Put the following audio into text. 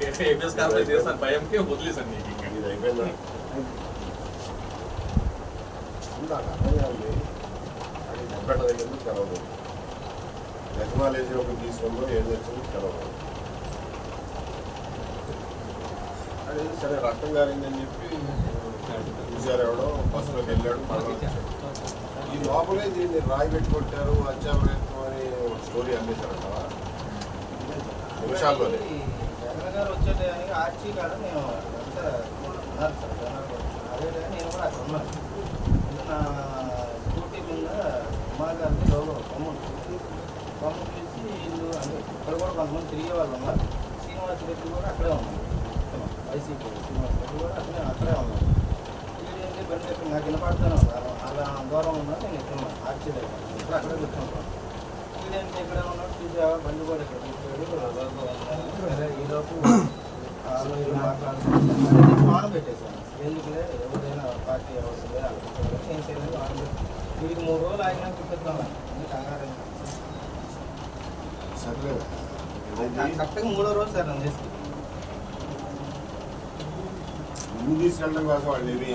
APS corporate చేస్తాను భయంకి వదిలేసాను నీకు ఇది అయిపోయిందా అది నెబ్బెట్ట దగ్గర తెలవదు టెక్నాలజీ ఒకటి తీసుకుందో ఏం తెచ్చిందో తెలవదు అది సరే రక్తం గారిందని చెప్పి చూసారు ఎవడో బస్సులోకి వెళ్ళాడు ఈ లోపలే దీన్ని రాయి పెట్టి కొట్టారు అత్యావరత్వం అని స్టోరీ అందించారంట నిమిషాల్లోనే జగన్ గారు వచ్చే టైంకి ఆర్చి కాదు నేను ఉన్నారు సార్ అదే టైం నేను కూడా అక్కడ ఉన్నాను నా స్కూటీ మీద కుమార్ గారిని లోగో కొమ్మ తీసి వీళ్ళు అంటే ఇక్కడ కూడా కొంతమంది తిరిగే వాళ్ళు ఉన్నారు శ్రీనివాస్ రెడ్డి కూడా అక్కడే ఉన్నారు వైసీపీ శ్రీనివాస్ రెడ్డి కూడా అక్కడే ఉన్నారు వీళ్ళేంటి బండి ఎక్కడ నాకు వినపడతాను అలా దూరం ఉన్నాను నేను ఇక్కడ ఉన్నాను ఆర్చి దగ్గర ఇప్పుడు అక్కడే కూర్చుంటాను వీళ్ళేంటి ఎక్కడ ఉన్నాడు చూసావా బండి కూడా ఇక్కడ సరే ఈలోపు మాన పెట్టేశాను ఎందుకులే ఎవరైనా పార్టీ అవసరం ఏం చేయలేదు వీడికి 3 రోజులు ఆగినా చూపిస్తాను కంగారు కరెక్ట్గా 3వ రోజు సార్ నన్ను చేసి ముందు తీసుకెళ్ళడం కోసం వాళ్ళు ఏమి